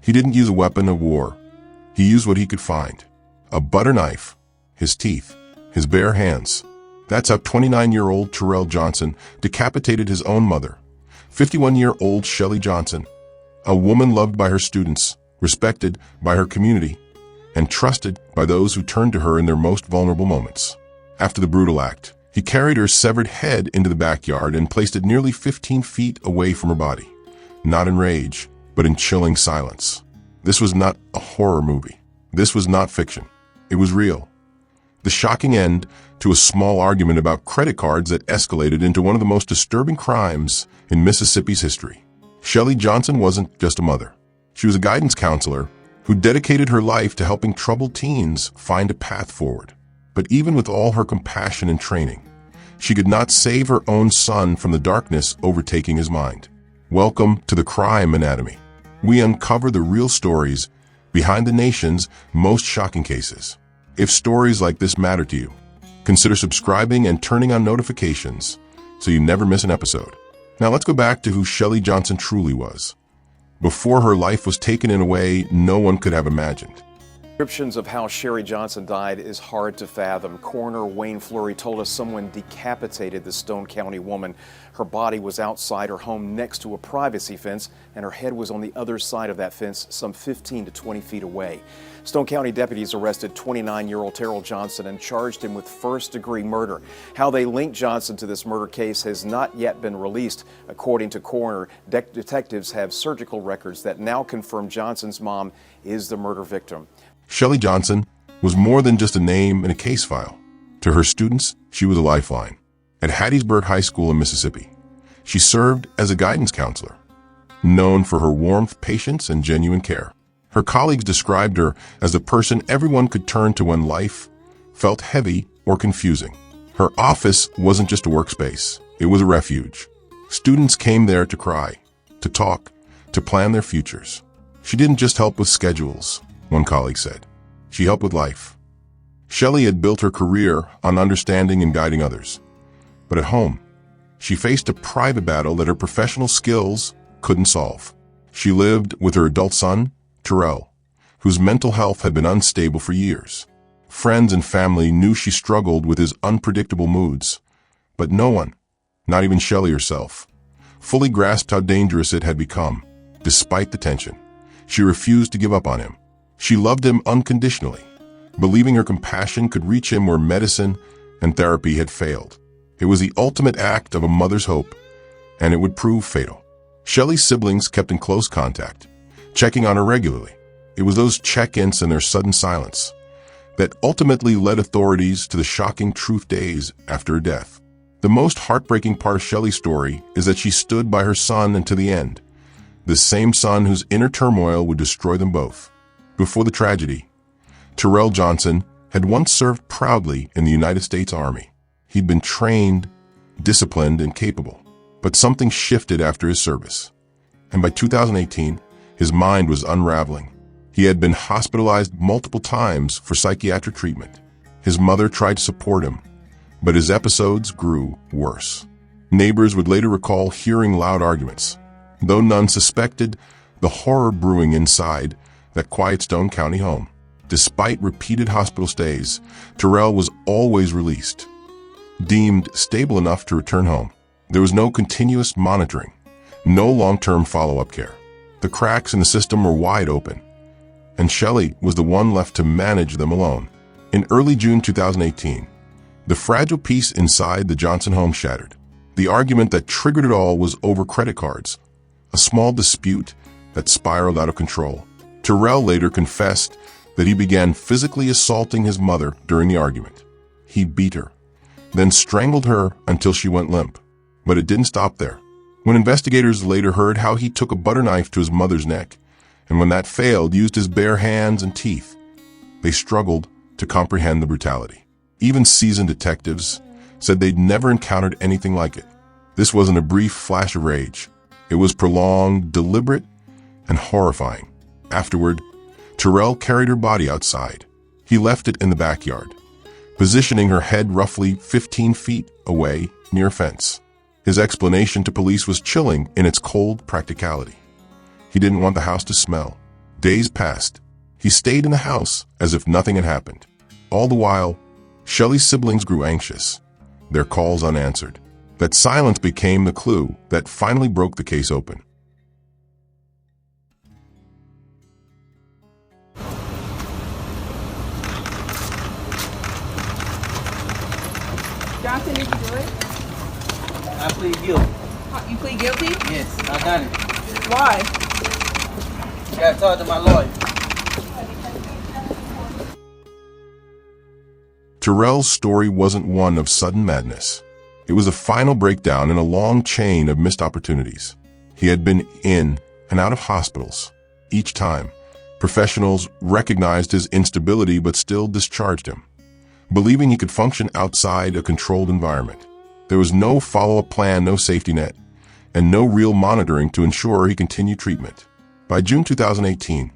He didn't use a weapon of war. He used what he could find. A butter knife, his teeth, his bare hands. That's how 29-year-old Terrell Johnson decapitated his own mother, 51-year-old Shelley Johnson, a woman loved by her students, respected by her community, and trusted by those who turned to her in their most vulnerable moments. After the brutal act, he carried her severed head into the backyard and placed it nearly 15 feet away from her body, not in rage, but in chilling silence. This was not a horror movie. This was not fiction. It was real. The shocking end to a small argument about credit cards that escalated into one of the most disturbing crimes in Mississippi's history. Shelley Johnson wasn't just a mother. She was a guidance counselor who dedicated her life to helping troubled teens find a path forward. But even with all her compassion and training, she could not save her own son from the darkness overtaking his mind. Welcome to the Crime Anatomy. We uncover the real stories behind the nation's most shocking cases. If stories like this matter to you, consider subscribing and turning on notifications so you never miss an episode. Now let's go back to who Shelley Johnson truly was, before her life was taken in a way no one could have imagined. Descriptions of how Shelley Johnson died is hard to fathom. Coroner Wayne Fleury told us someone decapitated the Stone County woman. Her body was outside her home next to a privacy fence, and her head was on the other side of that fence, some 15 to 20 feet away. Stone County deputies arrested 29-year-old Terrell Johnson and charged him with first-degree murder. How they linked Johnson to this murder case has not yet been released. According to coroner, detectives have surgical records that now confirm Johnson's mom is the murder victim. Shelley Johnson was more than just a name in a case file. To her students, she was a lifeline. At Hattiesburg High School in Mississippi, she served as a guidance counselor, known for her warmth, patience, and genuine care. Her colleagues described her as the person everyone could turn to when life felt heavy or confusing. Her office wasn't just a workspace, it was a refuge. Students came there to cry, to talk, to plan their futures. She didn't just help with schedules, one colleague said. She helped with life. Shelley had built her career on understanding and guiding others. But at home, she faced a private battle that her professional skills couldn't solve. She lived with her adult son, Terrell, whose mental health had been unstable for years. Friends and family knew she struggled with his unpredictable moods, but no one, not even Shelley herself, fully grasped how dangerous it had become. Despite the tension, she refused to give up on him. She loved him unconditionally, believing her compassion could reach him where medicine and therapy had failed. It was the ultimate act of a mother's hope, and it would prove fatal. Shelley's siblings kept in close contact, checking on her regularly. It was those check-ins and their sudden silence that ultimately led authorities to the shocking truth days after her death. The most heartbreaking part of Shelley's story is that she stood by her son until the end, the same son whose inner turmoil would destroy them both. Before the tragedy, Terrell Johnson had once served proudly in the United States Army. He'd been trained, disciplined, and capable. But something shifted after his service. And by 2018, his mind was unraveling. He had been hospitalized multiple times for psychiatric treatment. His mother tried to support him, but his episodes grew worse. Neighbors would later recall hearing loud arguments, though none suspected the horror brewing inside that quiet Stone County home. Despite repeated hospital stays, Terrell was always released, deemed stable enough to return home. There was no continuous monitoring, no long-term follow-up care. The cracks in the system were wide open, and Shelley was the one left to manage them alone. In early June 2018, the fragile peace inside the Johnson home shattered. The argument that triggered it all was over credit cards, a small dispute that spiraled out of control. Terrell later confessed that he began physically assaulting his mother during the argument. He beat her, then strangled her until she went limp. But it didn't stop there. When investigators later heard how he took a butter knife to his mother's neck, and when that failed, used his bare hands and teeth, they struggled to comprehend the brutality. Even seasoned detectives said they'd never encountered anything like it. This wasn't a brief flash of rage. It was prolonged, deliberate, and horrifying. Afterward, Terrell carried her body outside. He left it in the backyard, positioning her head roughly 15 feet away near a fence. His explanation to police was chilling in its cold practicality. He didn't want the house to smell. Days passed. He stayed in the house as if nothing had happened. All the while, Shelley's siblings grew anxious, their calls unanswered. That silence became the clue that finally broke the case open. Johnson, did you do it? I plead guilty. You plead guilty? Yes, I done it. Why? Gotta talk to my lawyer. Terrell's story wasn't one of sudden madness. It was a final breakdown in a long chain of missed opportunities. He had been in and out of hospitals. Each time, professionals recognized his instability but still discharged him, believing he could function outside a controlled environment. There was no follow-up plan, no safety net, and no real monitoring to ensure he continued treatment. By June 2018,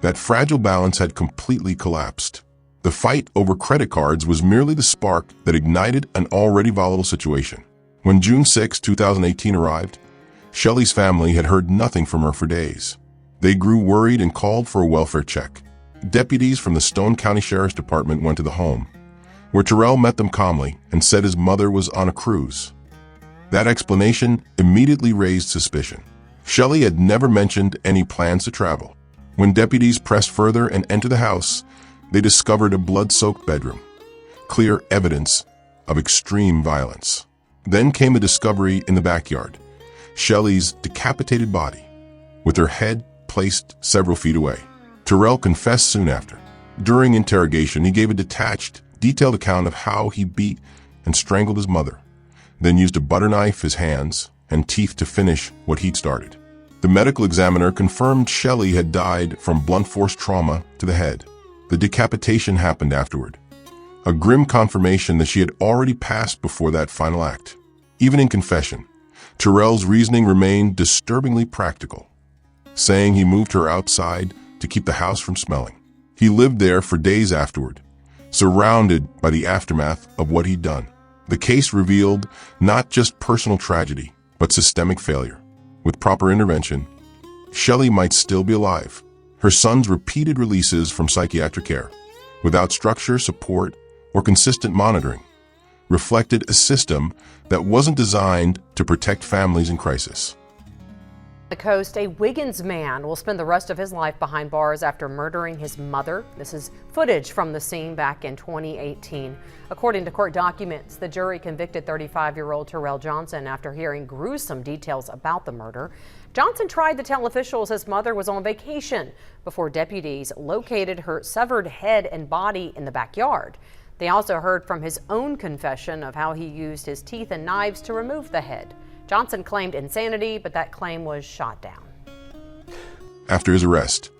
that fragile balance had completely collapsed. The fight over credit cards was merely the spark that ignited an already volatile situation. When June 6, 2018 arrived, Shelley's family had heard nothing from her for days. They grew worried and called for a welfare check. Deputies from the Stone County Sheriff's Department went to the home, where Terrell met them calmly and said his mother was on a cruise. That explanation immediately raised suspicion. Shelley had never mentioned any plans to travel. When deputies pressed further and entered the house, they discovered a blood-soaked bedroom, clear evidence of extreme violence. Then came a discovery in the backyard, Shelley's decapitated body, with her head placed several feet away. Terrell confessed soon after. During interrogation, he gave a detached, detailed account of how he beat and strangled his mother, then used a butter knife, his hands, and teeth to finish what he'd started. The medical examiner confirmed Shelley had died from blunt force trauma to the head. The decapitation happened afterward, a grim confirmation that she had already passed before that final act. Even in confession, Terrell's reasoning remained disturbingly practical, saying he moved her outside to keep the house from smelling. He lived there for days afterward, surrounded by the aftermath of what he'd done. The case revealed not just personal tragedy, but systemic failure. With proper intervention, Shelley might still be alive. Her son's repeated releases from psychiatric care, without structure, support, or consistent monitoring, reflected a system that wasn't designed to protect families in crisis. The coast, a Wiggins man will spend the rest of his life behind bars after murdering his mother. This is footage from the scene back in 2018. According to court documents, the jury convicted 35-year-old Terrell Johnson after hearing gruesome details about the murder. Johnson tried to tell officials his mother was on vacation before deputies located her severed head and body in the backyard. They also heard from his own confession of how he used his teeth and knives to remove the head. Johnson claimed insanity, but that claim was shot down. After his arrest,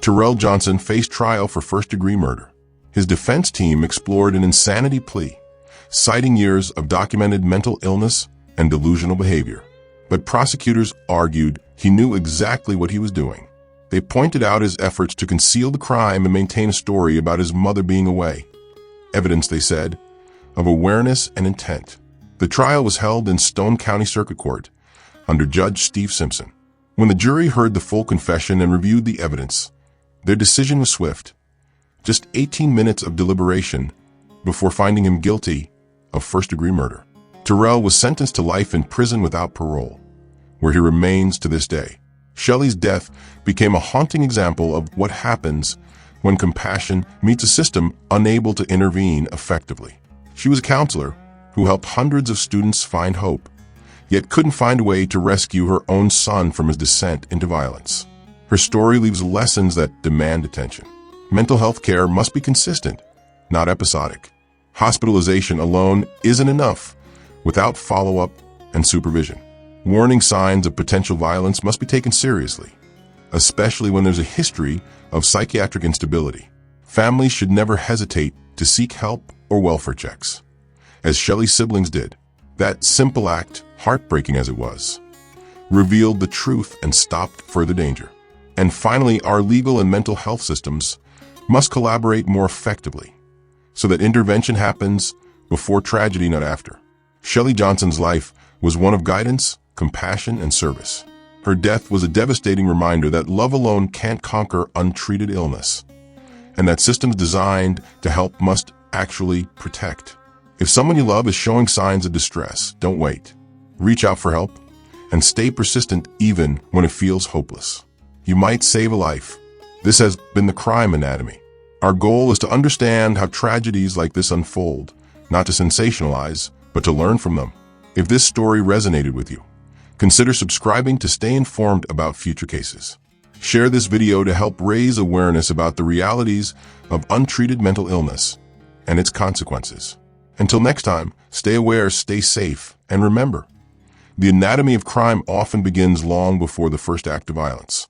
Terrell Johnson faced trial for first-degree murder. His defense team explored an insanity plea, citing years of documented mental illness and delusional behavior. But prosecutors argued he knew exactly what he was doing. They pointed out his efforts to conceal the crime and maintain a story about his mother being away. Evidence, they said, of awareness and intent. The trial was held in Stone County Circuit Court under Judge Steve Simpson. When the jury heard the full confession and reviewed the evidence, their decision was swift. Just 18 minutes of deliberation before finding him guilty of first-degree murder. Terrell was sentenced to life in prison without parole, where he remains to this day. Shelley's death became a haunting example of what happens when compassion meets a system unable to intervene effectively. She was a counselor who helped hundreds of students find hope, yet couldn't find a way to rescue her own son from his descent into violence. Her story leaves lessons that demand attention. Mental health care must be consistent, not episodic. Hospitalization alone isn't enough without follow-up and supervision. Warning signs of potential violence must be taken seriously, especially when there's a history of psychiatric instability. Families should never hesitate to seek help or welfare checks, as Shelley's siblings did. That simple act, heartbreaking as it was, revealed the truth and stopped further danger. And finally, our legal and mental health systems must collaborate more effectively so that intervention happens before tragedy, not after. Shelley Johnson's life was one of guidance, compassion, and service. Her death was a devastating reminder that love alone can't conquer untreated illness, and that systems designed to help must actually protect. If someone you love is showing signs of distress, don't wait. Reach out for help and stay persistent even when it feels hopeless. You might save a life. This has been the Crime Anatomy. Our goal is to understand how tragedies like this unfold, not to sensationalize, but to learn from them. If this story resonated with you, consider subscribing to stay informed about future cases. Share this video to help raise awareness about the realities of untreated mental illness and its consequences. Until next time, stay aware, stay safe, and remember, the anatomy of crime often begins long before the first act of violence.